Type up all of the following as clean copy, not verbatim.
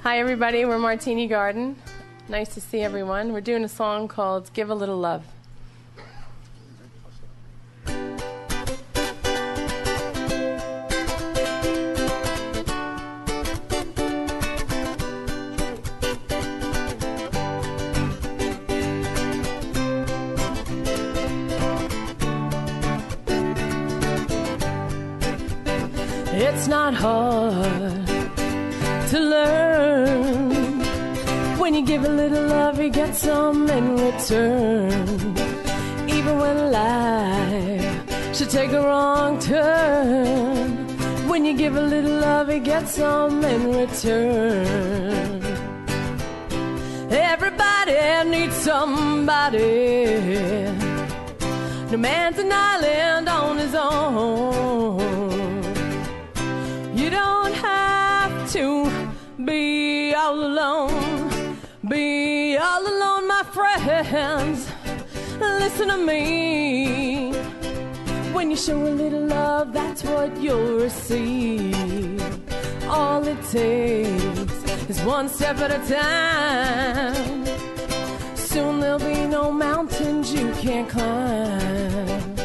Hi everybody, we're Martini Garden. Nice to see everyone. We're doing a song called Give a Little Love. It's not hard to learn. When you give a little love, you get some in return. Even when life should take a wrong turn, when you give a little love, you get some in return. Everybody needs somebody. No man's an island on his own. You don't have to be all alone. Be all alone, my friends. Listen to me. When you show a little love, that's what you'll receive. All it takes is one step at a time. Soon there'll be no mountains you can't climb.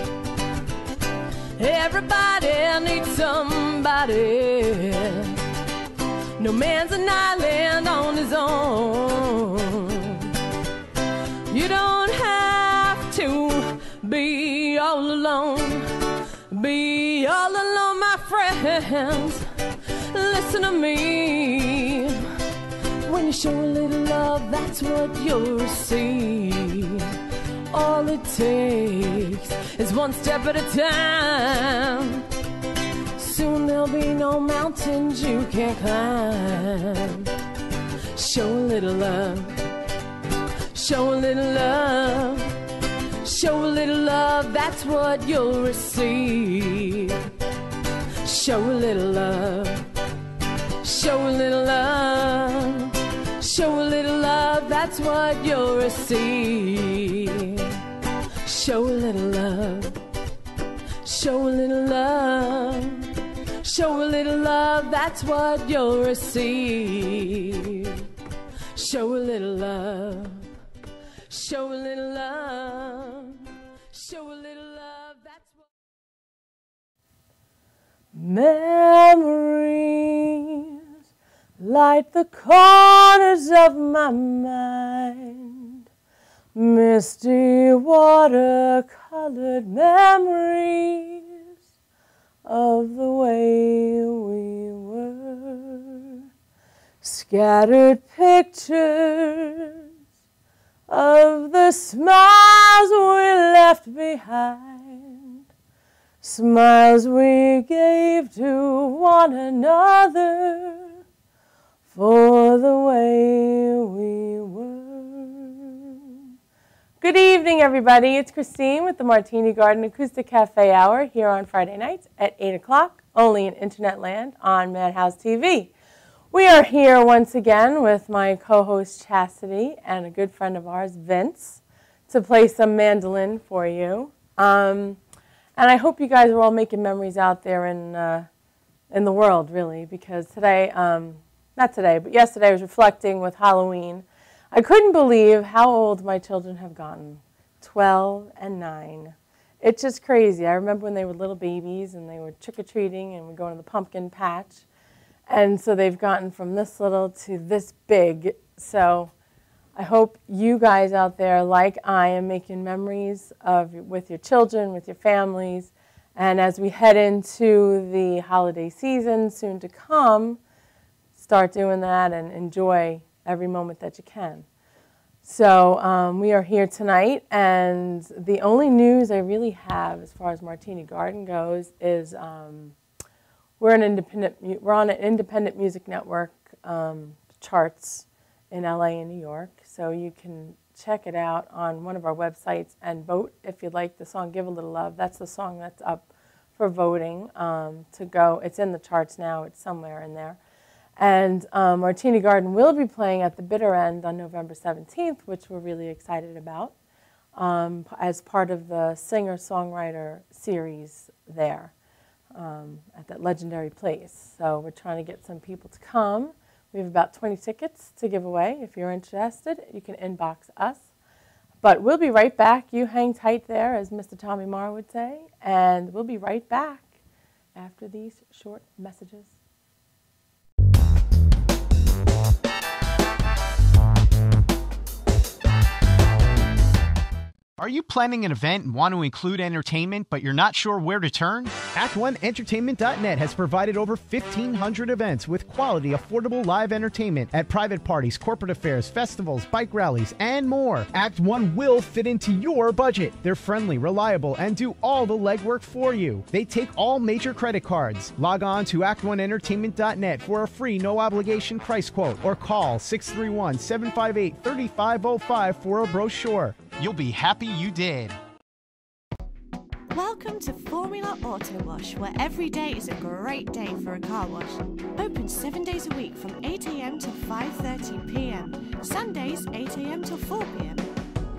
Everybody needs somebody. No man's an island on his own. You don't have to be all alone. Be all alone, my friends. Listen to me. When you show a little love, that's what you'll receive. All it takes is one step at a time. Soon there'll be no mountains you can't climb. Show a little love. Show a little love. Show a little love, that's what you'll receive. Show a little love. Show a little love. Show a little love, that's what you'll receive. Show a little love. Show a little love. Show a little love, that's what you'll receive. Show a little love. Show a little love. Show a little love, that's what... Memories light the corners of my mind. Misty watercolored memories of the way we were. Scattered pictures of the smiles we left behind. Smiles we gave to one another for the way we were. Good evening, everybody. It's Christine with the Martini Garden Acoustic Cafe Hour here on Friday nights at 8 o'clock, only in Internet Land on Madhouse TV. We are here once again with my co-host Chastity and a good friend of ours, Vince, to play some mandolin for you. And I hope you guys are all making memories out there in the world, really, because today, not today, but yesterday I was reflecting with Halloween. I couldn't believe how old my children have gotten, 12 and 9. It's just crazy. I remember when they were little babies and they were trick-or-treating and we'd go to the pumpkin patch. And so they've gotten from this little to this big. So I hope you guys out there, like I am, making memories with your children, with your families. And as we head into the holiday season soon to come, start doing that and enjoy every moment that you can. So we are here tonight, and the only news I really have as far as Martini Garden goes is we're on an independent music network charts in LA and New York, so you can check it out on one of our websites and vote if you'd like the song Give a Little Love. That's the song that's up for voting to go. It's in the charts now. It's somewhere in there. And Martini Garden will be playing at the Bitter End on November 17th, which we're really excited about, as part of the singer-songwriter series there at that legendary place. So we're trying to get some people to come. We have about 20 tickets to give away. If you're interested, you can inbox us. But we'll be right back. You hang tight there, as Mr. Tommy Marr would say, and we'll be right back after these short messages. Are you planning an event and want to include entertainment, but you're not sure where to turn? Act1Entertainment.net has provided over 1,500 events with quality, affordable live entertainment at private parties, corporate affairs, festivals, bike rallies, and more. Act One will fit into your budget. They're friendly, reliable, and do all the legwork for you. They take all major credit cards. Log on to Act1Entertainment.net for a free, no-obligation price quote, or call 631-758-3505 for a brochure. You'll be happy you did. Welcome to Formula Auto Wash, where every day is a great day for a car wash. Open 7 days a week from 8 a.m. to 5:30 p.m. Sundays 8 a.m. to 4 p.m.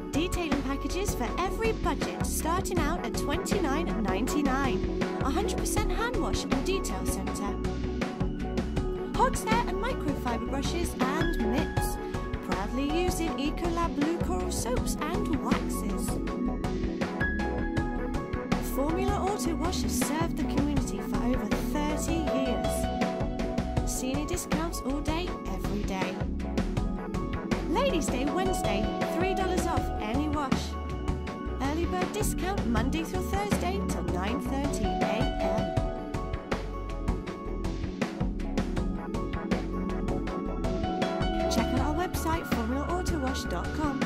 Detailing packages for every budget, starting out at $29.99. 100% hand wash and detail centre. Horsehair and microfiber brushes and mitts. Proudly used in Ecolab Blue Coral soaps and waxes. Formula Auto Wash has served the community for over 30 years. Senior discounts all day, every day. Ladies' Day Wednesday, $3 off any wash. Early bird discount Monday through Thursday till 9:30 a.m. Check out our website, formulaautowash.com.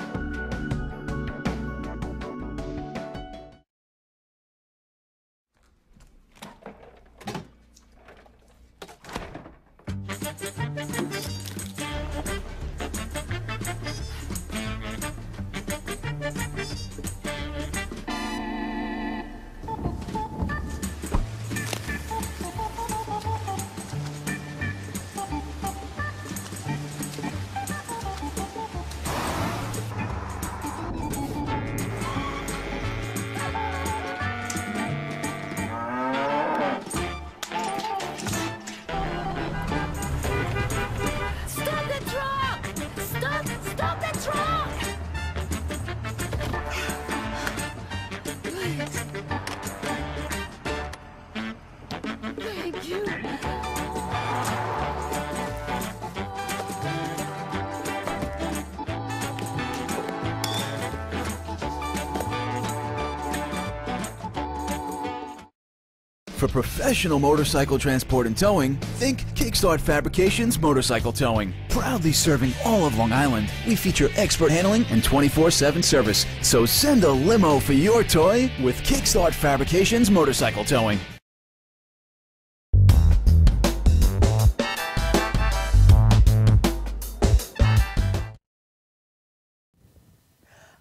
For professional motorcycle transport and towing, think Kickstart Fabrications Motorcycle Towing. Proudly serving all of Long Island, we feature expert handling and 24/7 service. So send a limo for your toy with Kickstart Fabrications Motorcycle Towing.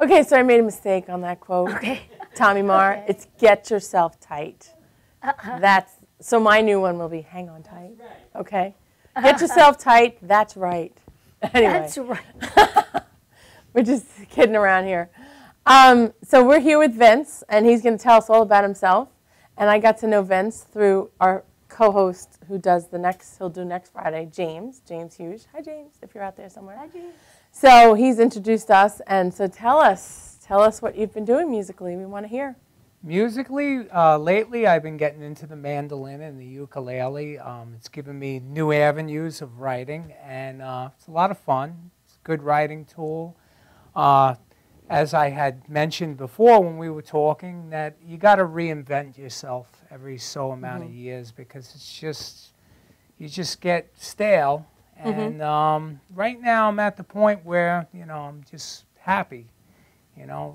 Okay, so I made a mistake on that quote. Okay. Tommy Marr, Okay. it's get yourself tight. So my new one will be hang on tight. Okay? Get yourself tight, that's right. Anyway. That's right. We're just kidding around here. So we're here with Vince, and he's going to tell us all about himself. And I got to know Vince through our co-host who does he'll do next Friday, James Hughes. Hi, James, if you're out there somewhere. Hi, James. So he's introduced us, and so tell us what you've been doing musically. We want to hear. Musically, lately I've been getting into the mandolin and the ukulele. It's given me new avenues of writing, and it's a lot of fun. It's a good writing tool. As I had mentioned before when we were talking, that you got to reinvent yourself every so amount of years, because it's just, you just get stale. And right now I'm at the point where, I'm just happy,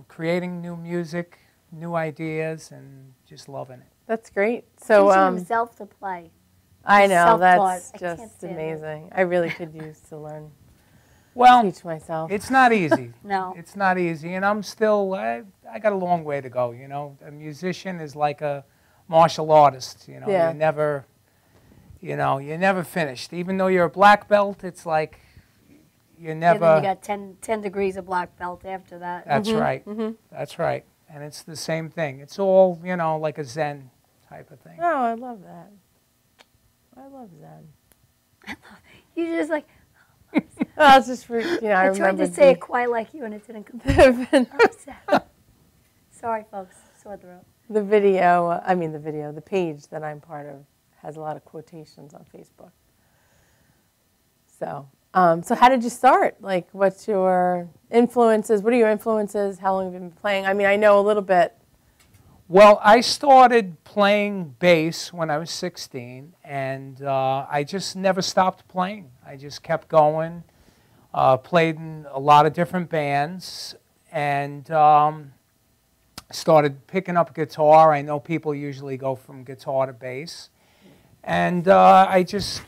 creating new music, new ideas, and just loving it. That's great. So Teaching himself to play. I know, Self-taught. that's I can't just stand it. amazing. I really could use to learn, Well, teach myself. it's not easy. No. It's not easy, and I'm still, I got a long way to go, A musician is like a martial artist, Yeah. You're never finished. Even though you're a black belt, it's like you're never... And then you got 10 degrees of black belt after that. That's right. That's right. And it's the same thing. It's all, like a Zen type of thing. Oh, I love that. I love Zen. You just like, Well, it's just for, I I tried remember to say it quite like you, and it didn't come out. Sorry, folks. Sore throat. the video, the page that I'm part of has a lot of quotations on Facebook. So, so how did you start? Like, what's your influences? What are your influences? How long have you been playing? I mean, I know a little bit. Well, I started playing bass when I was 16, and I just never stopped playing. I just kept going, played in a lot of different bands, and started picking up guitar. I know people usually go from guitar to bass. And I just,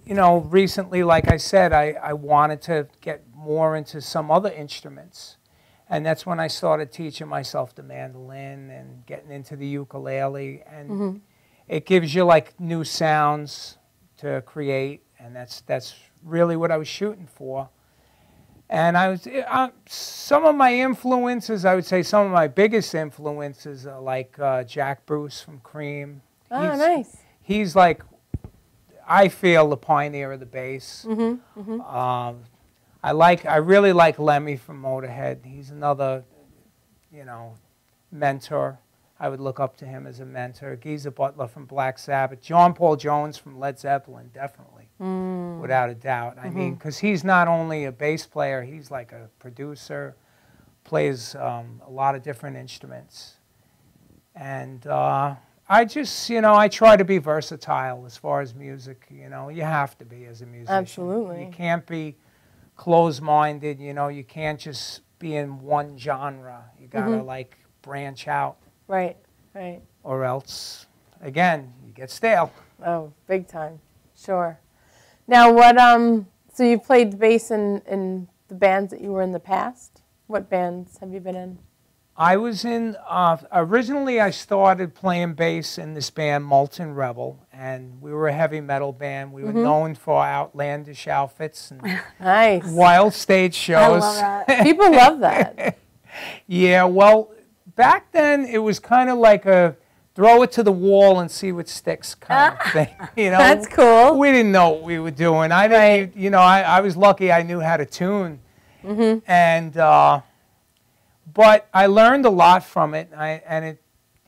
recently, like I said, I wanted to get more into some other instruments. And that's when I started teaching myself the mandolin and getting into the ukulele. And it gives you like new sounds to create, and that's really what I was shooting for. And some of my influences, I would say some of my biggest influences are like Jack Bruce from Cream. Oh, nice. He's like, I feel, the pioneer of the bass. I really like Lemmy from Motorhead. He's another, mentor. I would look up to him as a mentor. Geezer Butler from Black Sabbath. John Paul Jones from Led Zeppelin, definitely, without a doubt. I mean, because he's not only a bass player, he's like a producer, plays a lot of different instruments. And I just, I try to be versatile as far as music. You have to be as a musician. Absolutely. You can't be closed-minded. You can't just be in one genre. You gotta like branch out. Right, right. Or else, again, you get stale. Oh, big time. Sure. Now, so you played bass in the bands that you were in the past? What bands have you been in? I was in, originally I started playing bass in this band, Molten Rebel, and we were a heavy metal band. We were known for outlandish outfits and nice. Wild stage shows. I love that. People love that. Yeah, well, back then it was kind of like a throw it to the wall and see what sticks kind of thing. That's cool. We didn't know what we were doing. I didn't, I was lucky I knew how to tune. And, but I learned a lot from it, and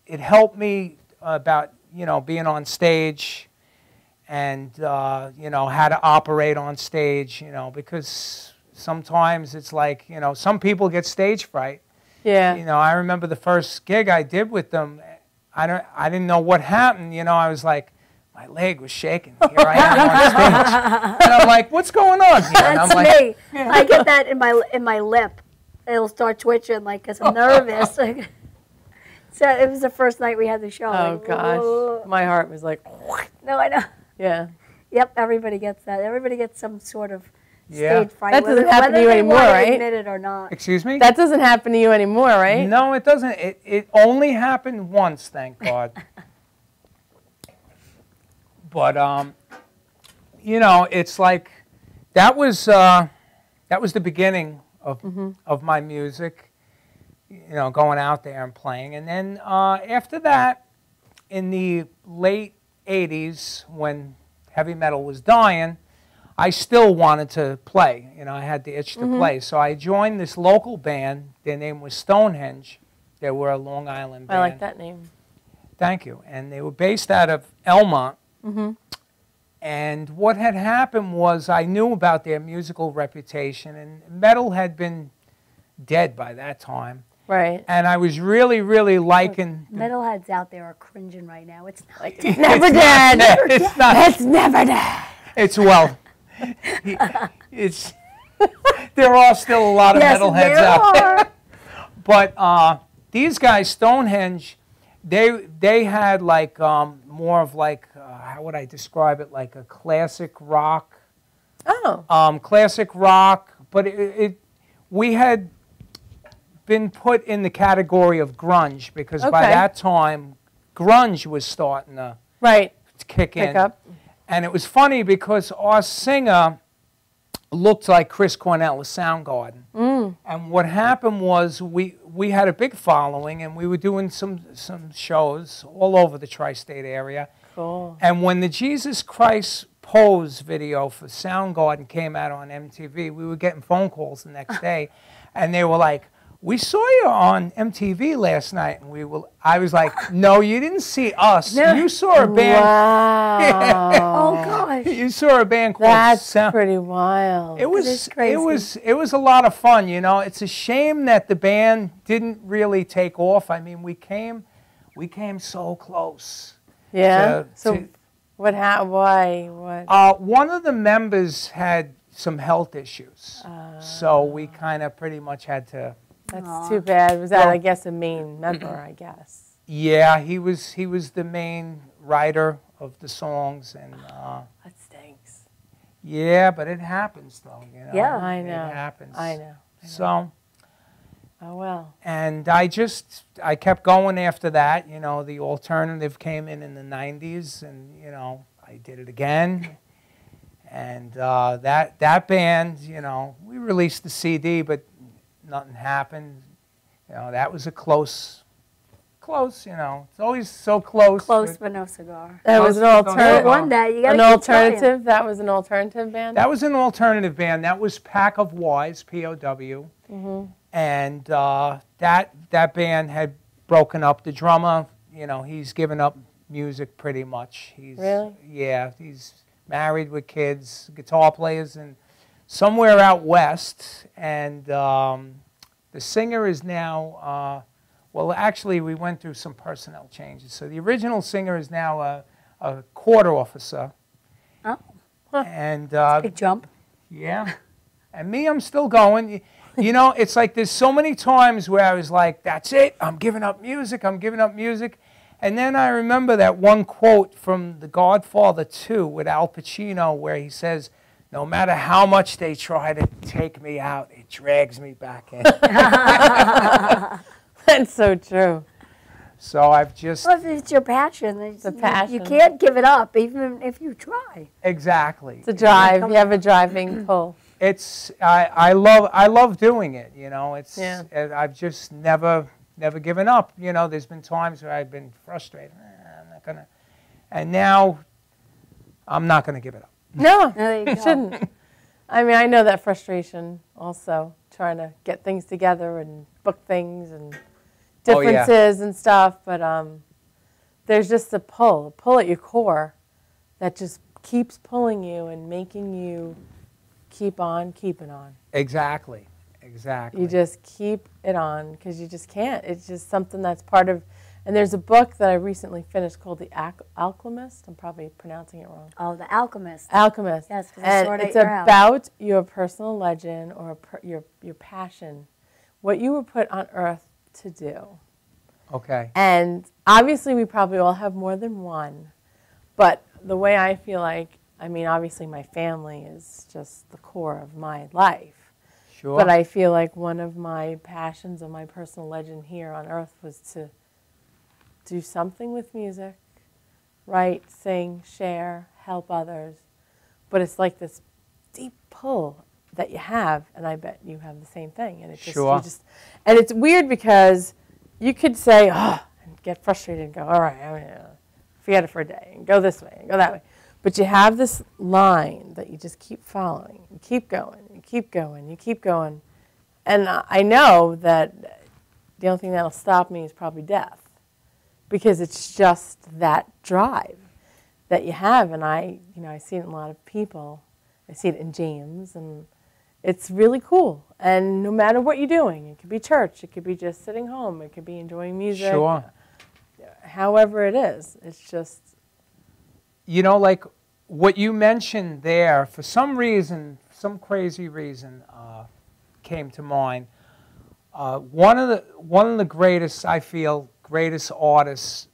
it helped me about, being on stage and, how to operate on stage, because sometimes it's like, some people get stage fright. Yeah. I remember the first gig I did with them, I didn't know what happened, I was like, my leg was shaking. Here I am on stage. And I'm like, what's going on here? And That's I'm like, me. I get that in my lip. It'll start twitching like because I'm nervous. So it was the first night we had the show. Oh, like, gosh. whoa. My heart was like, No, I know. yeah. Yep, everybody gets that. Everybody gets some sort of Yeah. stage fright. That doesn't happen to whether you they anymore, want to right? admit it or not. excuse me? That doesn't happen to you anymore, right? No, it doesn't. It only happened once, thank God. But it's like that was the beginning of my music. Going out there and playing, and then after that, in the late '80s, when heavy metal was dying, I still wanted to play. I had the itch to play, so I joined this local band. Their name was Stonehenge. They were a Long Island band. I like that name. Thank you. And they were based out of Elmont. And what had happened was I knew about their musical reputation, and metal had been dead by that time. Right. And I was really, really liking... Metalheads out there are cringing right now. It's not. It's never dead. It's not. It's never dead. It's, well, it's... There are still a lot of metalheads out there. But these guys, Stonehenge, they had like more of like, how would I describe it, like a classic rock. Oh. Classic rock, but we had been put in the category of grunge because by that time, grunge was starting to kick in. Up. And it was funny because our singer looked like Chris Cornell of Soundgarden. And what happened was we had a big following, and we were doing some shows all over the tri-state area. Cool. And when the Jesus Christ Pose video for Soundgarden came out on MTV, we were getting phone calls the next day, and they were like, "We saw you on MTV last night," and I was like, "No, you didn't see us. No. You saw a band." Oh gosh. You saw a band called That's pretty wild. It was is crazy. it was a lot of fun, you know. It's a shame that the band didn't really take off. I mean, we came so close. Yeah. So to- why? What? One of the members had some health issues, so we kind of pretty much had to. That's too bad. Was that, I guess, a main member, I guess? Yeah, he was the main writer of the songs, and That stinks. yeah, but it happens though, you know. Yeah. I know. It happens. I know. So, Oh, well. and I kept going after that. You know, the alternative came in the '90s, and you know, I did it again. And that band, you know, we released the CD, but nothing happened. You know, that was a close, you know. It's always so close. Close but no cigar. That was an Most people don't alternative. know. One day you gotta An keep trying. alternative. That was an alternative band. That was an alternative band. That was Pack of Wise, POW. And that band had broken up. The drummer, you know, he's given up music pretty much. Really? Yeah, he's married with kids, guitar players, and somewhere out west. And the singer is now, well, actually, we went through some personnel changes. So the original singer is now a court officer. Oh, And big jump. yeah. And me, I'm still going. You know, it's like there's so many times where I was like, that's it, I'm giving up music, I'm giving up music. And then I remember that one quote from The Godfather 2 with Al Pacino where he says, "No matter how much they try to take me out, it drags me back in." That's so true. So I've just, Well, if it's your passion, a passion. You can't give it up, even if you try. exactly. It's a drive. You have a driving pull. It's, I love doing it, you know. It's, Yeah. I've just never given up. You know, there's been times where I've been frustrated. I'm not gonna, and now I'm not gonna give it up. No, There you you go. shouldn't. I mean, I know that frustration also, trying to get things together and book things and Oh, yeah. differences and stuff. But there's just a pull at your core that just keeps pulling you and making you keep on keeping on. Exactly. You just keep it on because you just can't. It's just something that's part of. And there's a book that I recently finished called The Alchemist. I'm probably pronouncing it wrong. Oh, The Alchemist. Alchemist. Yes, 'cause I and sorted it's your house. about your personal legend or your passion, what you were put on earth to do. Okay. And obviously, we probably all have more than one. But the way I feel like, I mean, obviously, my family is just the core of my life. Sure. But I feel like one of my passions or my personal legend here on earth was to do something with music, write, sing, share, help others. But it's like this deep pull that you have, and I bet you have the same thing. And it just, Sure. And it's weird because you could say, oh, and get frustrated and go, all right, I'm gonna forget it for a day and go this way and go that way. But you have this line that you just keep following. You keep going, you keep going, you keep going. And I know that the only thing that'll stop me is probably death, because it's just that drive that you have. And I see it in a lot of people. I see it in James, and it's really cool. And no matter what you're doing, it could be church, it could be just sitting home, it could be enjoying music. Sure. However it is, it's just. You know, like what you mentioned there, for some reason, some crazy reason, came to mind. One of the greatest, I feel, greatest artists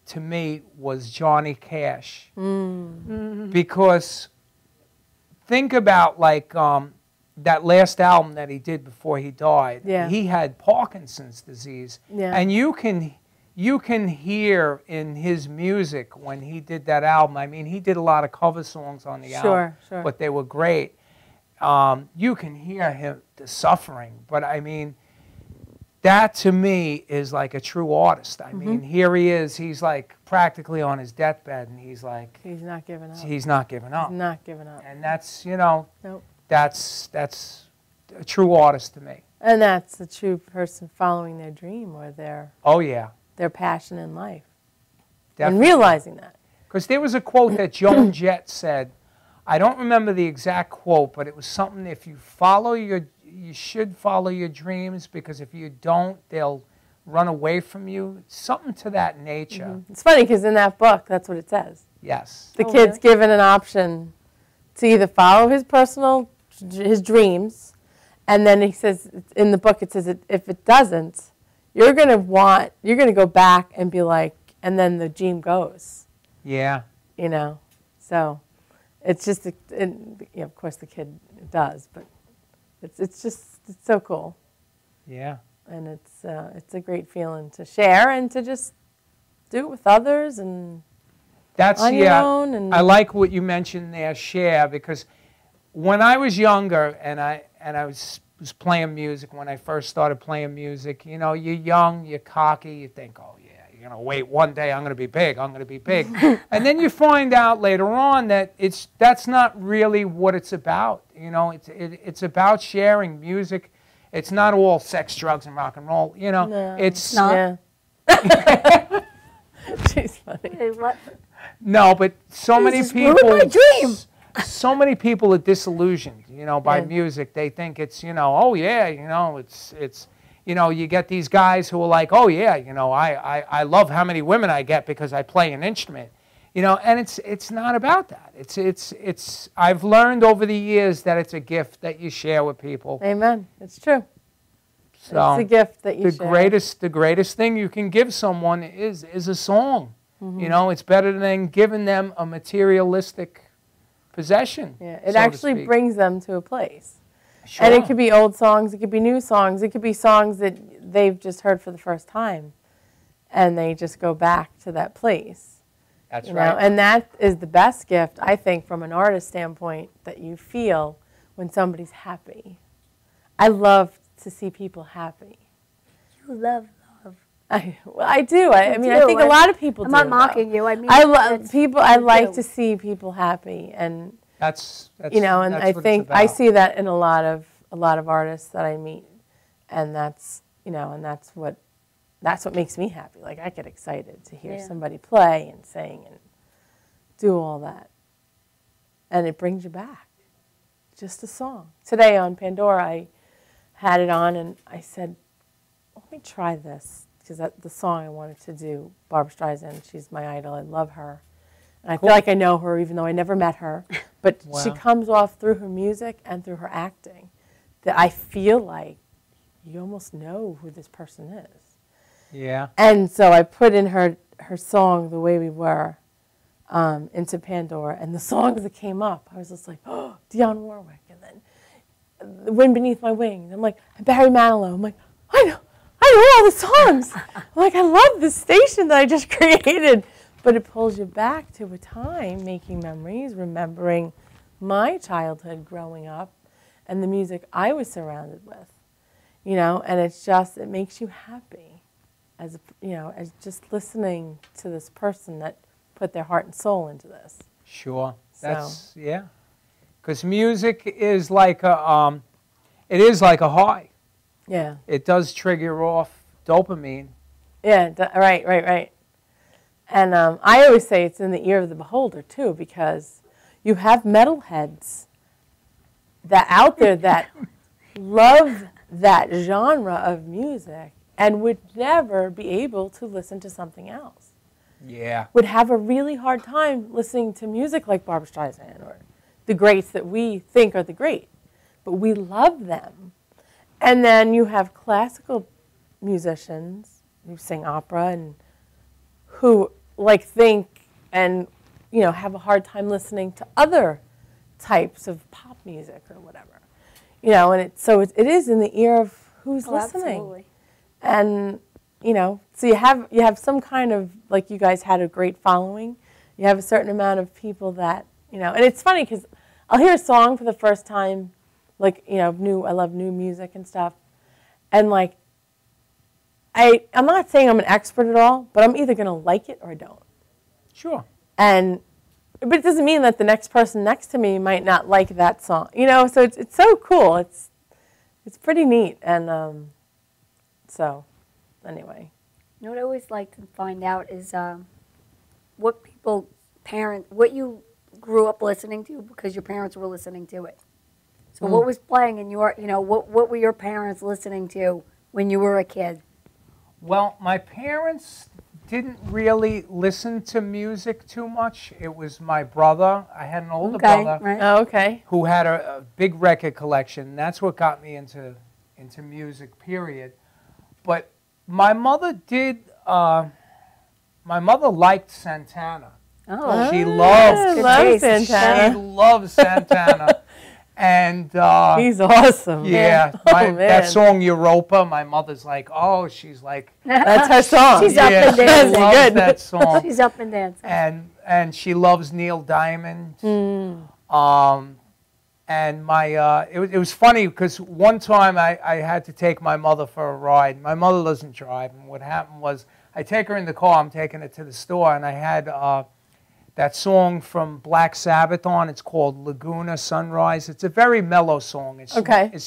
to me was Johnny Cash. Because think about like that last album that he did before he died. Yeah. He had Parkinson's disease, Yeah. and you can hear in his music when he did that album. I mean, he did a lot of cover songs on the album, Sure. but they were great. You can hear him, the suffering. But I mean, that to me is like a true artist. I mean, here he is. He's like practically on his deathbed, and he's like, He's not giving up. he's not giving up. He's not giving up. And that's, you know, Nope. that's a true artist to me. And that's the true person following their dream or Oh yeah, their passion in life. definitely. And realizing that. Because there was a quote that Joan Jett said. I don't remember the exact quote, but it was something, if you should follow your dreams, because if you don't, they'll run away from you. Something to that nature. It's funny because in that book, that's what it says. Yes. The kid's given an option to either follow his dreams, and then he says, in the book it says, if it doesn't, you're going to go back and be like, and then the dream goes. Yeah. You know, so it's just, of course the kid does, but it's so cool. Yeah. And it's a great feeling to share and to just do it with others and on your own. And I like what you mentioned there, share, because when I was younger and I was playing music, when I first started playing music, you know, you're young, you're cocky, you think, oh yeah, you're gonna wait one day, I'm gonna be big, and then you find out later on that that's not really what it's about. You know, it's about sharing music. It's not all sex, drugs, and rock and roll. You know, No, it's not. Yeah. She's funny. Hey, what? No, but so many just people. ruined my dream. So many people are disillusioned, you know, by Yeah. music. They think it's, you know, oh yeah, you know, it's, you know, you get these guys who are like, oh yeah, you know, I love how many women I get because I play an instrument, you know, and it's not about that. It's I've learned over the years that it's a gift that you share with people. Amen. It's true. So It's a gift that you share. the greatest thing you can give someone is a song. You know, it's better than giving them a materialistic possession. Yeah, it so to actually speak. brings them to a place. Sure. And it could be old songs, it could be new songs, it could be songs that they've just heard for the first time, and they just go back to that place. That's You right. know? And that is the best gift, I think, from an artist standpoint, that you feel when somebody's happy. I love to see people happy. You love love. I do. I mean, I do. think a lot of people I'm do. not though. mocking you. I mean, I love people. I you like do. to see people happy, and That's you know, and that's I what it's think I about. see that in a lot of artists that I meet, and that's, you know, and that's what makes me happy. Like, I get excited to hear Yeah. somebody play and sing and do all that, and it brings you back. Just a song. Today on Pandora, I had it on, and I said, let me try this, because the song I wanted to do, Barbra Streisand, she's my idol. I love her. And I feel like I know her, even though I never met her. But she Wow. comes off through her music and through her acting that I feel like you almost know who this person is. Yeah. And so I put in her song, The Way We Were, into Pandora. And the songs that came up, I was just like, oh, Dionne Warwick. And then The Wind Beneath My Wings. I'm like, Barry Manilow. I'm like, I know all the songs. I'm like, I love this station that I just created. But it pulls you back to a time, making memories, remembering my childhood growing up and the music I was surrounded with, you know, and it makes you happy as just listening to this person that put their heart and soul into this. Sure. So. Yeah. Because music is like a high. Yeah. It does trigger off dopamine. Yeah, right. And I always say it's in the ear of the beholder, too, because you have metalheads that out there that love that genre of music and would never be able to listen to something else. Yeah. Would have a really hard time listening to music like Barbra Streisand or the greats that we think are the great. But we love them. And then you have classical musicians who sing opera and who think and, you know, have a hard time listening to other types of pop music or whatever. You know, and it is in the ear of who's listening. Absolutely. And, you know, so you have some kind of, like you guys had a great following. You have a certain amount of people that, you know, and it's funny because I'll hear a song for the first time, like, you know, I love new music and stuff. And like, I'm not saying I'm an expert at all, but I'm either going to like it or I don't. Sure. But it doesn't mean that the next person next to me might not like that song. You know, so it's so cool. It's pretty neat. And so, anyway. You know what I always like to find out is what what you grew up listening to because your parents were listening to it. So what was playing in your, what were your parents listening to when you were a kid? Well, my parents didn't really listen to music too much. It was my brother. I had an older brother right. Oh, okay. who had a big record collection. That's what got me into music, period. But my mother liked Santana. Oh. She loved Santana. She loves Santana. And he's awesome. Yeah, man. that song Europa. My mother's like, oh, she's like, That's her song. She's up and she dancing. loves Good. that song. She's up and dancing. And she loves Neil Diamond. And it was funny because one time I had to take my mother for a ride. My mother doesn't drive, and what happened was I take her in the car. I'm taking her to the store, and I had that song from Black Sabbath on. It's called Laguna Sunrise. It's a very mellow song. It's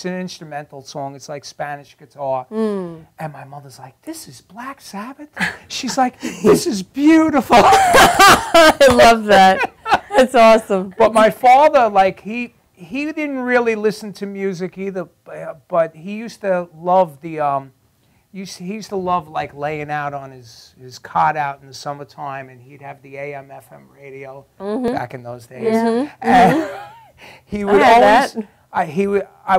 an instrumental song. It's like Spanish guitar. And my mother's like, this is Black Sabbath? She's like, this is beautiful. I love that. That's awesome. But my father, like, he didn't really listen to music either, but he used to love he used to love like laying out on his cot out in the summertime, and he'd have the AM FM radio back in those days. And he would always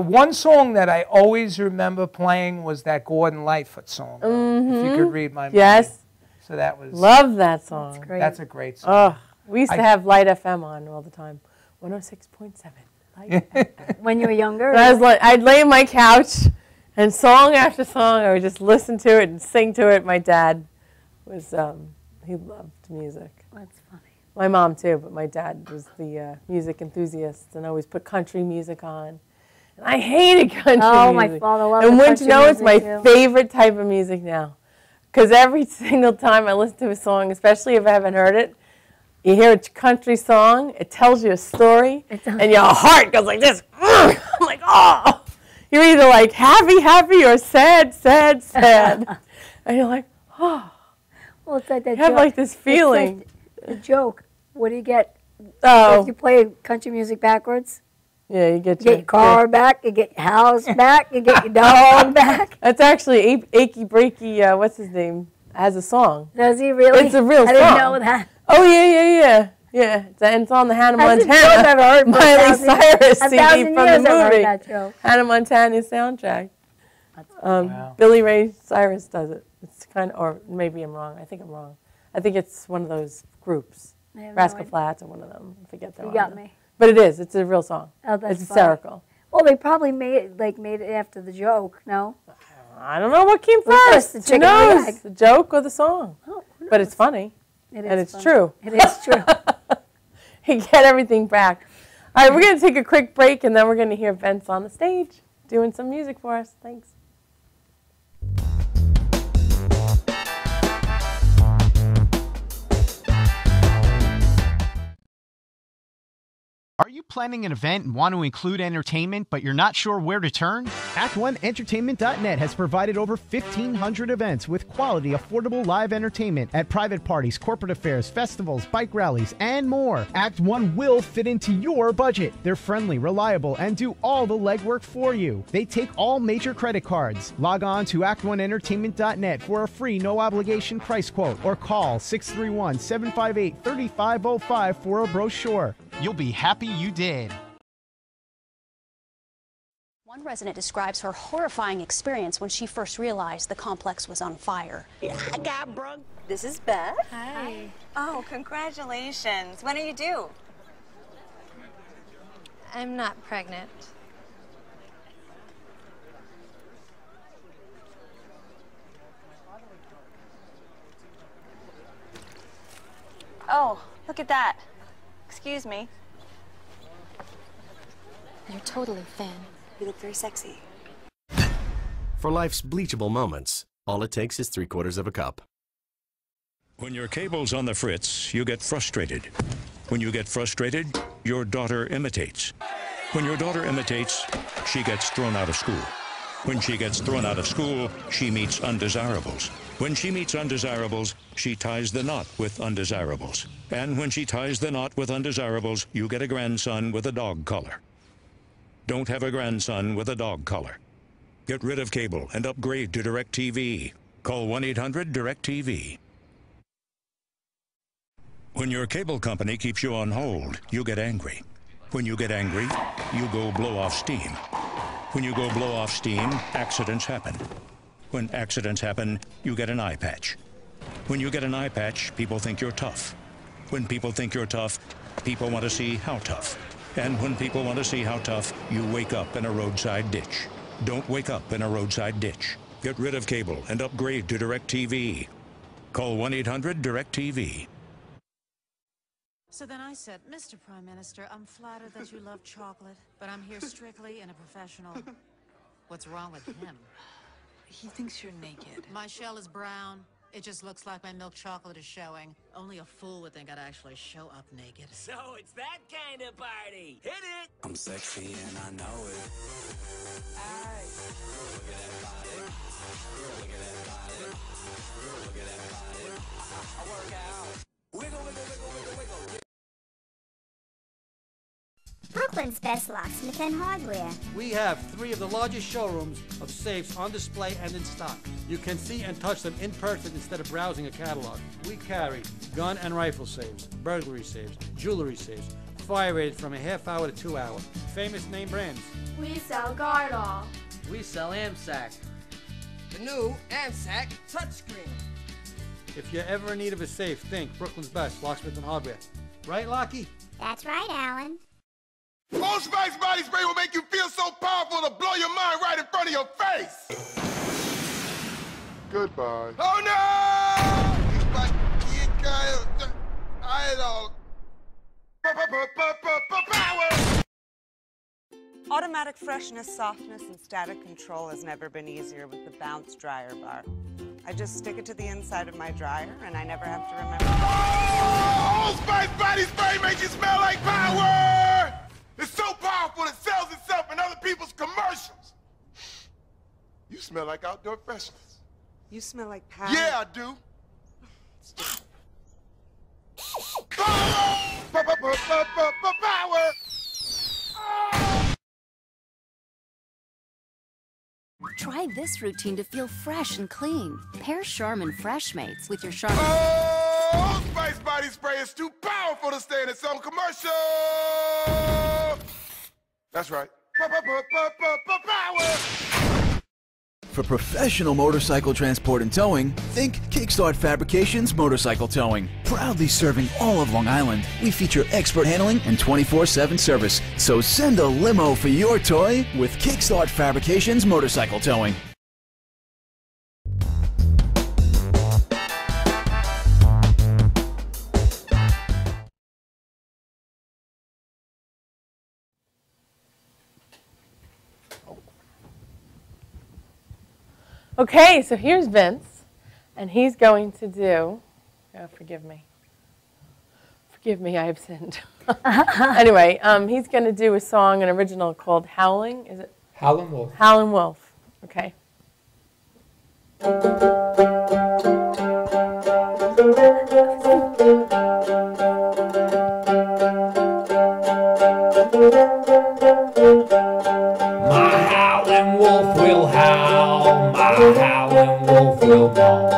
one song that I always remember playing was that Gordon Lightfoot song. If you could read my mind. Yes. So that was Love that song. That's great. That's a great song. Oh, we used to have Light FM on all the time. 106.7. Light FM. When you were younger? I'd lay on my couch, and song after song, I would just listen to it and sing to it. My dad was, he loved music. That's funny. My mom too, but my dad was the music enthusiast and always put country music on. And I hated country music. Oh, my father loved And wouldn't country you know, it's my music, too. favorite type of music now. Because every single time I listen to a song, especially if I haven't heard it, you hear a country song, it tells you a story, and your heart goes like this. I'm like, oh. You're either like happy, or sad. And you're like, oh. Well, it's like that You have joke. like this feeling. It's like the joke. What do you get Oh, if you play country music backwards? yeah, you get You get your car back, you get your house back, you get your dog back. That's actually Achy Breaky, what's his name, has a song. Does he really? It's a real I didn't song. know that. Oh, yeah. Yeah, it's on the Hannah That's a joke Montana, I've heard for Miley Cyrus a CD thousand from years the I've heard movie. that joke. Hannah Montana soundtrack. Wow. Billy Ray Cyrus does it. It's kind of, or maybe I'm wrong. I think I'm wrong. I think it's one of those groups. I have no Rascal idea. Flatts or one of them. I forget that You one. got me. But it is. It's a real song. Oh, that's It's funny. hysterical. Well, they probably made it after the joke, no? I don't know what came What's first. first, the Who chicken or the knows? egg? The joke or the song? Oh, who But it's knows? funny. It is And it's funny. true. It is true. You get everything back. All right, we're going to take a quick break, and then we're going to hear Vince on the stage doing some music for us. Thanks. Are you planning an event and want to include entertainment, but you're not sure where to turn? Act1Entertainment.net has provided over 1,500 events with quality, affordable live entertainment at private parties, corporate affairs, festivals, bike rallies, and more. Act One will fit into your budget. They're friendly, reliable, and do all the legwork for you. They take all major credit cards. Log on to Act1Entertainment.net for a free, no-obligation price quote, or call 631-758-3505 for a brochure. You'll be happy you did. One resident describes her horrifying experience when she first realized the complex was on fire. I got broke. This is Beth. Hi. Oh, congratulations. When are you due? I'm not pregnant. Oh, look at that. Excuse me. You're totally thin. You look very sexy. For life's bleachable moments, All it takes is 3/4 of a cup. When your cable's on the fritz, you get frustrated. When you get frustrated, your daughter imitates. When your daughter imitates, she gets thrown out of school. When she gets thrown out of school, she meets undesirables. When she meets undesirables, she ties the knot with undesirables. And when she ties the knot with undesirables, you get a grandson with a dog collar. Don't have a grandson with a dog collar. Get rid of cable and upgrade to DirecTV. Call 1-800-DirecTV. When your cable company keeps you on hold, you get angry. When you get angry, you go blow off steam. When you go blow off steam, accidents happen. When accidents happen, you get an eye patch. When you get an eye patch, people think you're tough. When people think you're tough, people want to see how tough. And when people want to see how tough, you wake up in a roadside ditch. Don't wake up in a roadside ditch. Get rid of cable and upgrade to DirecTV. Call 1-800-DirecTV. So then I said, Mr. Prime Minister, I'm flattered that you love chocolate, but I'm here strictly in a professional. What's wrong with him? He thinks you're naked. My shell is brown. It just looks like my milk chocolate is showing. Only a fool would think I'd actually show up naked. So it's that kind of party. Hit it! I'm sexy and I know it. Aye. Look at that body. Look at that body. Look at that body. I work out. Wiggle, wiggle, wiggle, wiggle, wiggle. Brooklyn's best locksmith and hardware. We have 3 of the largest showrooms of safes on display and in stock. You can see and touch them in person instead of browsing a catalog. We carry gun and rifle safes, burglary safes, jewelry safes, fire rated from a half hour to 2 hour. Famous name brands. We sell Gardol. We sell AMSAC. The new AMSAC touchscreen. If you're ever in need of a safe, think Brooklyn's best locksmith and hardware. Right, Lockie? That's right, Alan. Old Spice body spray will make you feel so powerful to blow your mind right in front of your face. Goodbye. Oh no! It's like you got I don't. Power. Automatic freshness, softness, and static control has never been easier with the Bounce Dryer Bar. I just stick it to the inside of my dryer, and I never have to remember. Oh, Old Spice body spray makes you smell like power! It's so powerful it sells itself in other people's commercials. You smell like outdoor freshness. You smell like power. Yeah, I do. Power! Power! Try this routine to feel fresh and clean. Pair Charmin Fresh Mates with your Charmin. Oh, Old Spice body spray is too powerful to stay in its own commercial. That's right. Power! For professional motorcycle transport and towing, think Kickstart Fabrications Motorcycle Towing. Proudly serving all of Long Island, we feature expert handling and 24/7 service. So send a limo for your toy with Kickstart Fabrications Motorcycle Towing. Okay, so here's Vince, and he's going to do, oh, forgive me, I have sinned. Anyway, he's going to do a song, an original called Howling, is it? Howlin' Wolf. Howlin' Wolf, okay. My howling wolf will howl, my howling wolf will moan.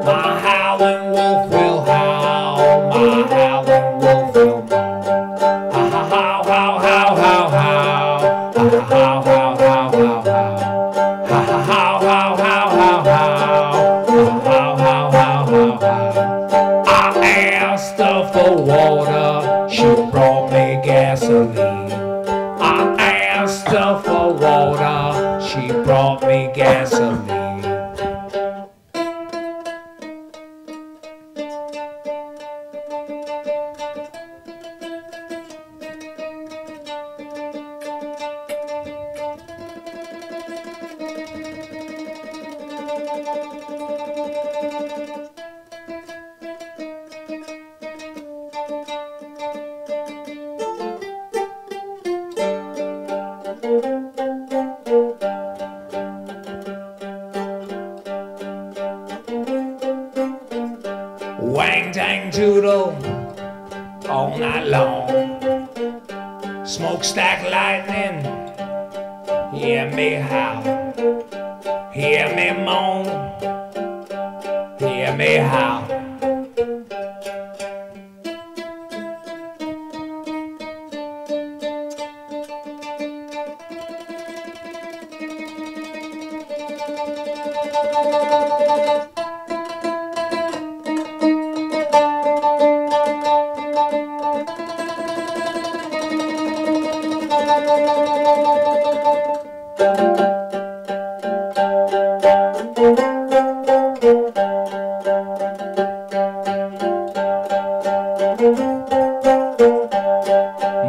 My howling wolf will howl, my howling wolf will moan. Ha ha how how how how how. Ha ha how how how how how. Ha ha how how how how how. Ha ha how how how how how. I am Wang dang doodle all night long. Smokestack lightning, hear me howl, hear me moan, hear me howl.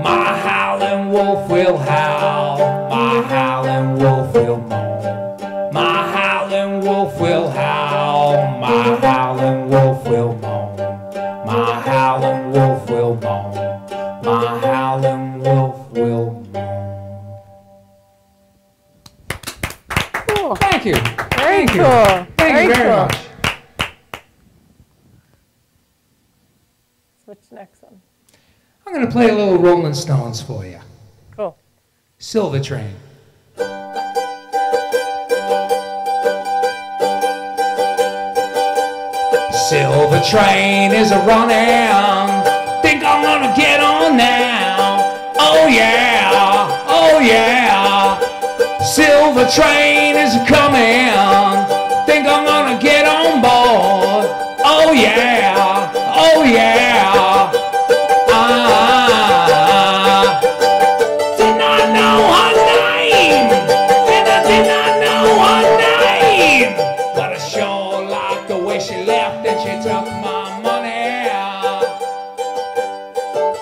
My howling wolf will howl, my howling wolf will moan. My howling wolf will howl, my howling wolf will moan. My howling wolf will moan, my howling wolf will moan. Cool. Thank you. Very Thank you. cool. Thank you very cool. much. What's next one? I'm going to play a little Rolling Stones for you. Cool. Silver Train. Silver train is a running, think I'm gonna get on now. Oh yeah, oh yeah. Silver train is a coming, think I'm gonna get on board. Oh yeah, oh yeah. Did not know her name, and I did not know her name, but I sure liked the way she left and she took my money.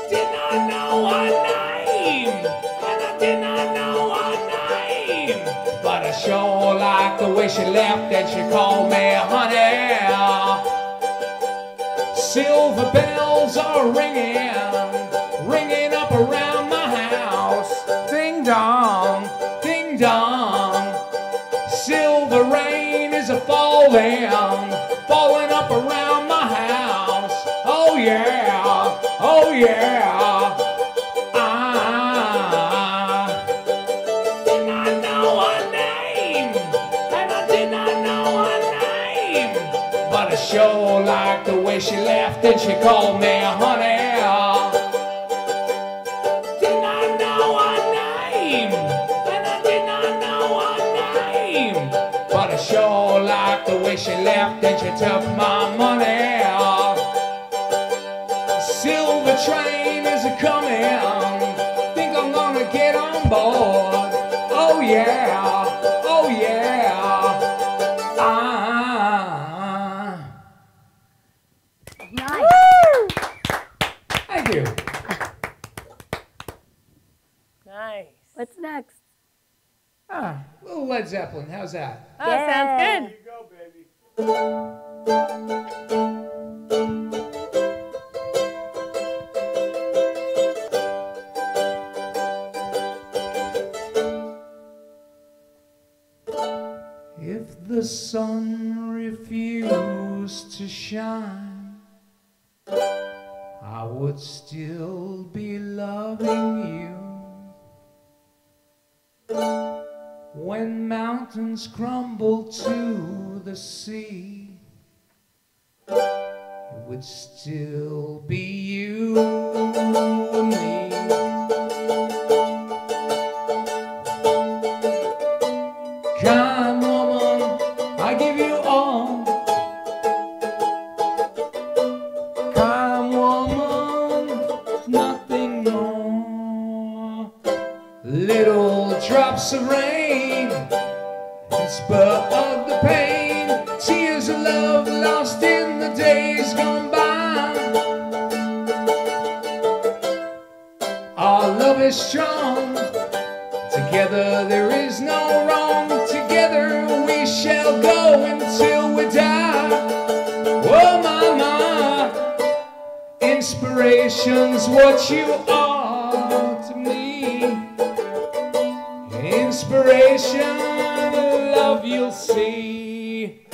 Did not know her name, and I did not know her name, but I sure liked the way she left and she called me honey. Silver bells are ringing, ringing up around my house. Ding dong, ding dong. Silver rain is a falling, falling up around my house. Oh yeah, oh yeah. Did not know her name, and I did not know her name, but I sure liked the way she left and she called me honey. Did not know her name, and I did not know her name, but I sure liked the way she left and she took my money. Silver train is a coming, think I'm gonna get on board. Oh yeah, oh yeah. Nice. Thank you. Nice. What's next? A little Led Zeppelin. How's that? Oh, sounds good. If the sun refused to shine, I would still be loving you. When mountains crumble to the sea, it would still be you and me. Kind woman, I give you all. Kind woman, nothing more. Little drops of rain, whisper of the pain, tears of love lost in the days gone by. Our love is strong, together there is no wrong. Together we shall go until we die. Oh mama, inspiration's what you are to me. Inspiration, love you'll see.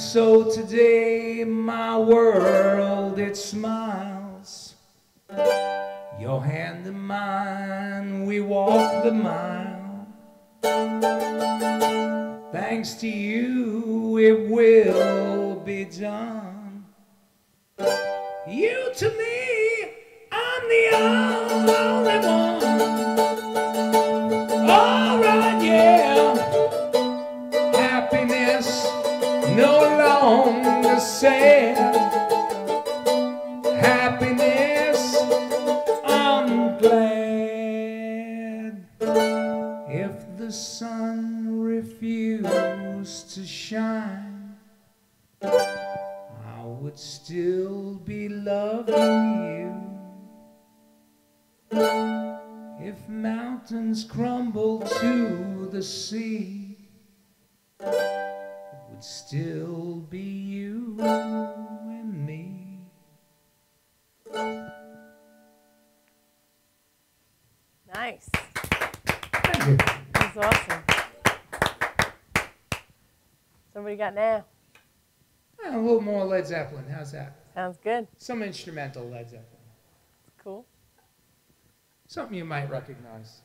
so today my world, it smiles. Your hand in mine, we walk the mile. Thanks to you, it will be done. You to me, I'm the only one. All right, yeah. Happiness no longer sad. Happiness, I'm glad. If the sun refused to shine, I would still be loving you. If mountains crumble to the sea, it would still be you and me. Nice. Thank you. That's awesome. So what do you got now? A little more Led Zeppelin. How's that? Sounds good. Some instrumental Led Zeppelin. Cool. Something you might recognize.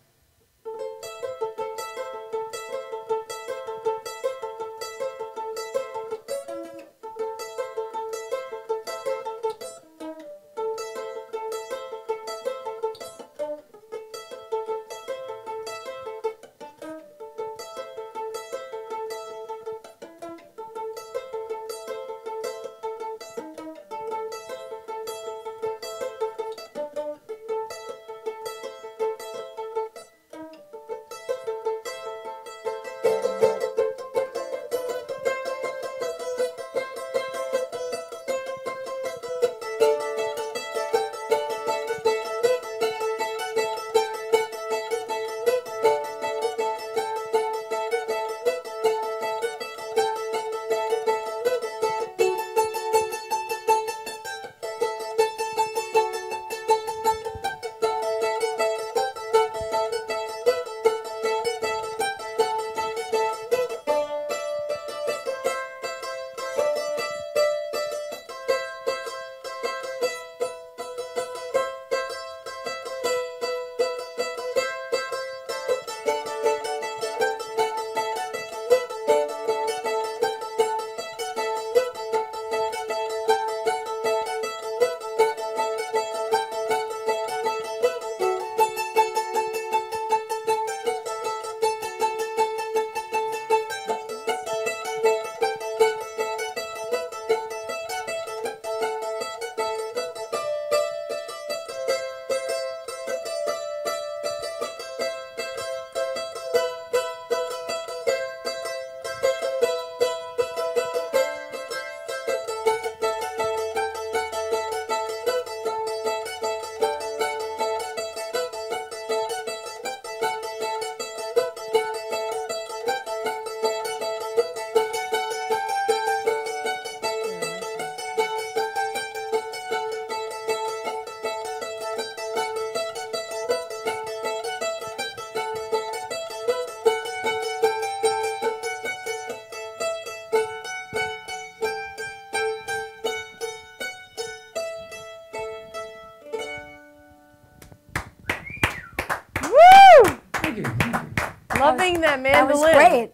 Loving that mandolin. That was great.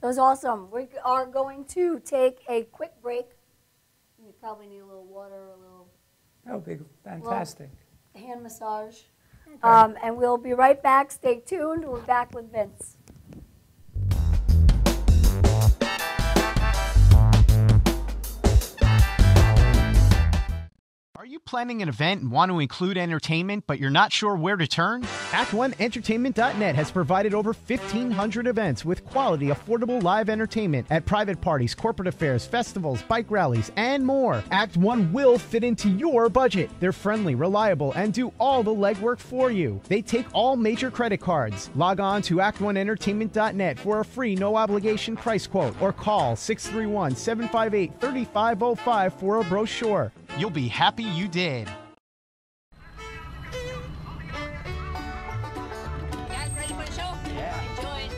That was awesome. We are going to take a quick break. You probably need a little water, a little. That would be fantastic. Hand massage. Okay. And we'll be right back. Stay tuned. We're back with Vince. Are you planning an event and want to include entertainment, but you're not sure where to turn? Act1Entertainment.net has provided over 1,500 events with quality, affordable live entertainment at private parties, corporate affairs, festivals, bike rallies, and more. Act 1 will fit into your budget. They're friendly, reliable, and do all the legwork for you. They take all major credit cards. Log on to Act1Entertainment.net for a free, no-obligation price quote, or call 631-758-3505 for a brochure. You'll be happy you did. Guys, ready for the show? Yeah. Enjoy it.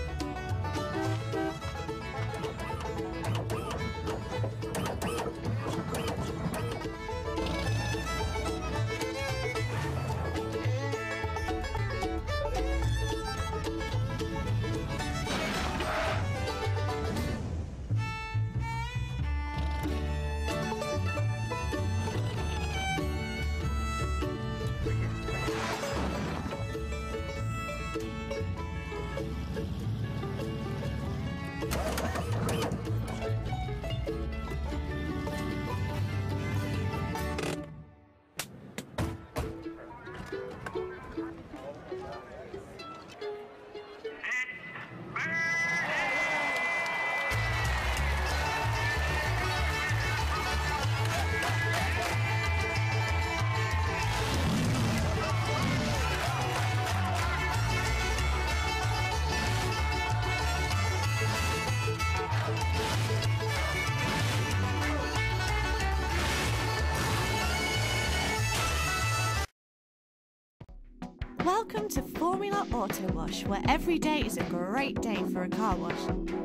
Welcome to Formula Auto Wash, where every day is a great day for a car wash.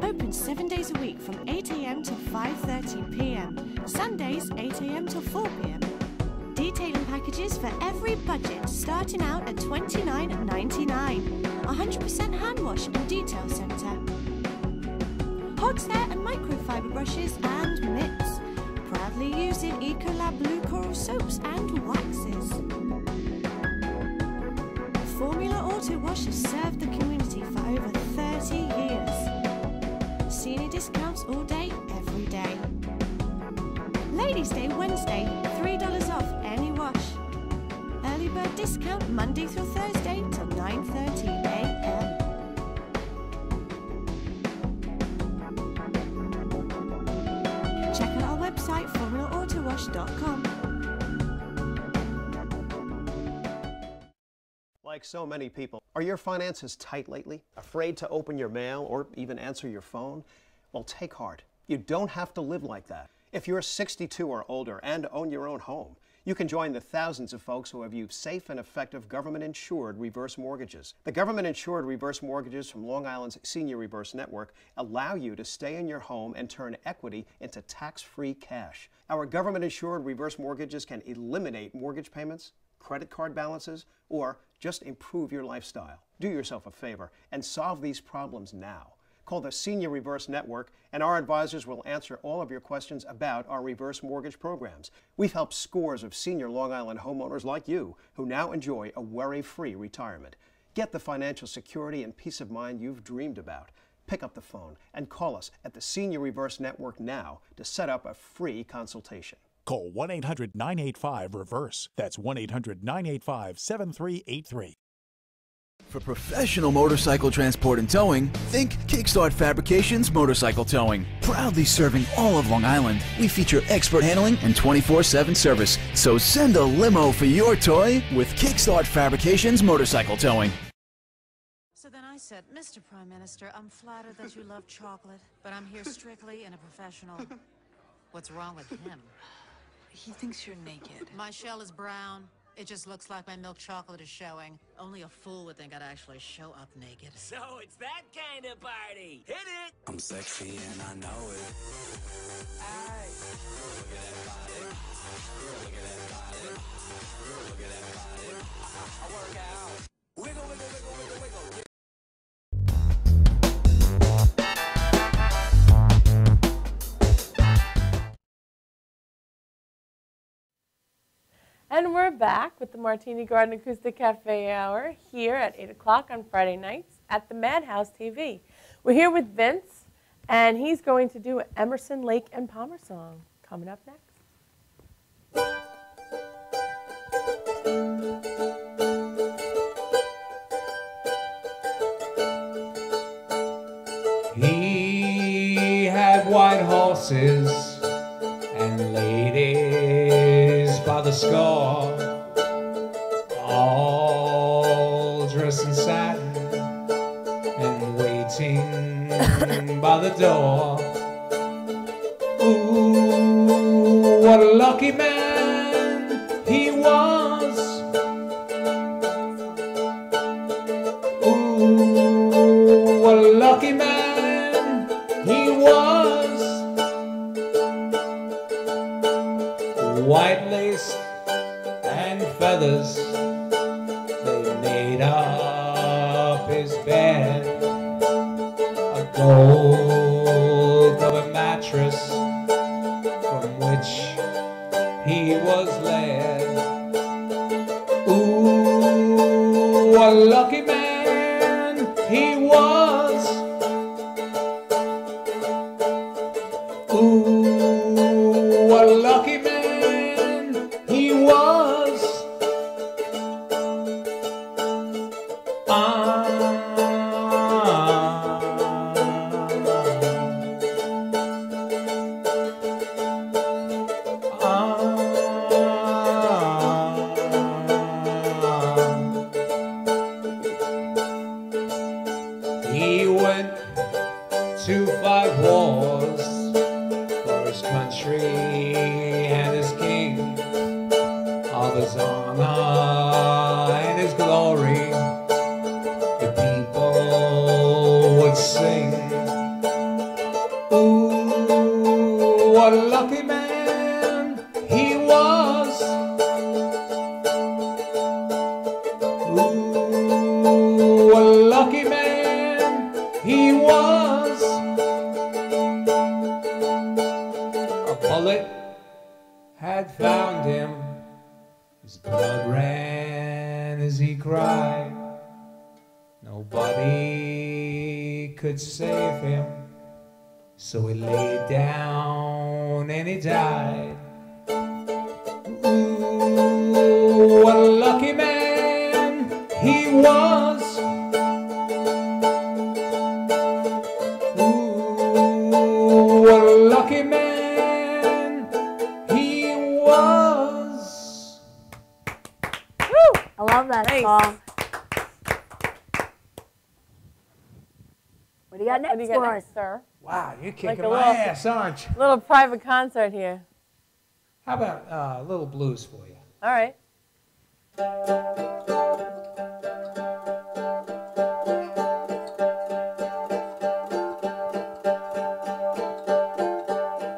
Open 7 days a week from 8 a.m. till 5:30 p.m. Sundays 8 a.m. till 4 p.m. Detailing packages for every budget, starting out at $29.99. 100% hand wash and detail centre. Horsehair and microfiber brushes and mitts. Proudly using Ecolab Blue Coral soaps and waxes. Formula Auto Wash has served the community for over 30 years. Senior discounts all day, every day. Ladies' Day Wednesday, $3 off any wash. Early bird discount Monday through Thursday till 9:30 a.m. Check out our website, formulaautowash.com. Like so many people, are your finances tight lately? Afraid to open your mail or even answer your phone? Well, take heart. You don't have to live like that. If you're 62 or older and own your own home, you can join the thousands of folks who have used safe and effective government-insured reverse mortgages. The government-insured reverse mortgages from Long Island's Senior Reverse Network allow you to stay in your home and turn equity into tax-free cash. Our government-insured reverse mortgages can eliminate mortgage payments, credit card balances, or just improve your lifestyle. Do yourself a favor and solve these problems now. Call the Senior Reverse Network, and our advisors will answer all of your questions about our reverse mortgage programs. We've helped scores of senior Long Island homeowners like you who now enjoy a worry-free retirement. Get the financial security and peace of mind you've dreamed about. Pick up the phone and call us at the Senior Reverse Network now to set up a free consultation. Call 1-800-985-REVERSE. That's 1-800-985-7383. For professional motorcycle transport and towing, think Kickstart Fabrications Motorcycle Towing. Proudly serving all of Long Island, we feature expert handling and 24/7 service. So send a limo for your toy with Kickstart Fabrications Motorcycle Towing. So then I said, Mr. Prime Minister, I'm flattered that you love chocolate, but I'm here strictly in a professional. What's wrong with him? He thinks you're naked. My shell is brown. It just looks like my milk chocolate is showing. Only a fool would think I'd actually show up naked. So it's that kind of party. Hit it! I'm sexy and I know it. Aye. Look at that body. Look at that body. Look at that body. I work out. Wiggle, wiggle, wiggle, wiggle, wiggle. And we're back with the Martini Garden Acoustic Cafe Hour here at 8 o'clock on Friday nights at the Madhouse TV. We're here with Vince, and he's going to do an Emerson, Lake and Palmer song. Coming up next. He had white horses and ladies by the score, all dressed in satin and waiting by the door. Ooh, what a lucky man he was. Ooh, what a lucky man he was. White lace and feathers, they made up his bed. A gold-covered mattress from which he was led. Ooh, what a lucky man he was. Ooh, what a lucky man he was. He went to fight wars for his country and his king, of his honor and his glory. what a lucky man he was. Ooh, what a lucky man he was. A bullet had found him. His blood ran as he cried. Nobody could save him, so he laid down and he died. Ooh, what a lucky man he was. Ooh, what a lucky man he was. I love that song. What do you got next What do you got for next, us? sir? Wow, you're kicking Like a my little- ass, aren't you? Little private concert here. How about a little blues for you? All right.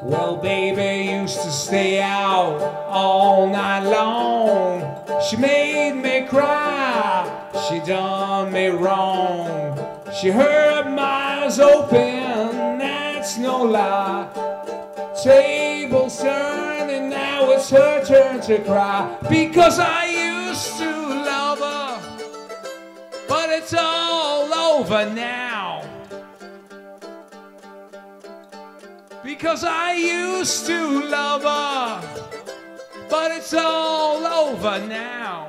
Well, baby used to stay out all night long. She made me cry, she done me wrong. She heard my eyes open, that's no lie. Tables turn and now it's her turn to cry. Because I used to love her, but it's all over now. Because I used to love her, but it's all over now.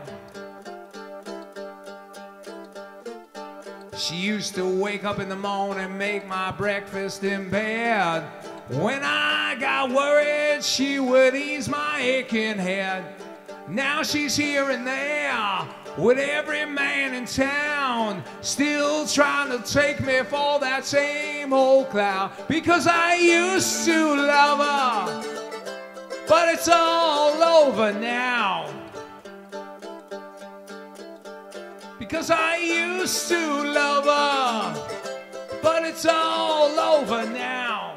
She used to wake up in the morning, make my breakfast in bed. When I got worried, she would ease my aching head. Now she's here and there with every man in town, still trying to take me for that same old clown. Because I used to love her, but it's all over now. Because I used to love her, but it's all over now.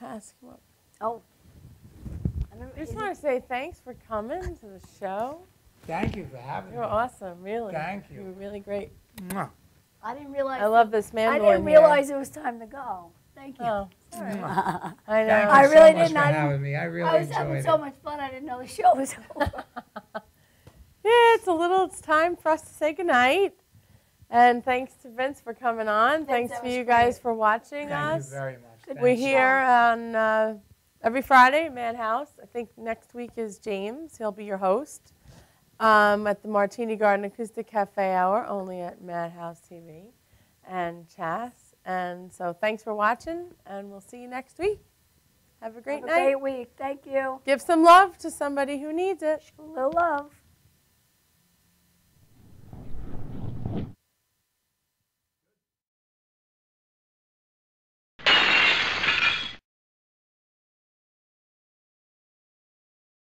Ask him up. Oh. I just want to say thanks for coming to the show. Thank you for having You're me. awesome, really. Thank you. You were really great. Mwah. I didn't realize. I love this mandolin I didn't here. realize it was time to go. Thank you. Oh. Sorry. Mwah. I know. Thank you I so really much didn't. for I having didn't- me. I really I was having enjoyed so it. much fun. I didn't know the show was over. Yeah, it's time for us to say goodnight. And thanks to Vince for coming on. Thanks that for was you guys great. for watching Thank us. you very much. Good We're Thank you. here on every Friday at Madhouse. I think next week is James. He'll be your host at the Martini Garden Acoustic Cafe Hour, only at Madhouse TV and Chas. And so thanks for watching, and we'll see you next week. Have a great Have night. a great week. Thank you. Give some love to somebody who needs it. A little love.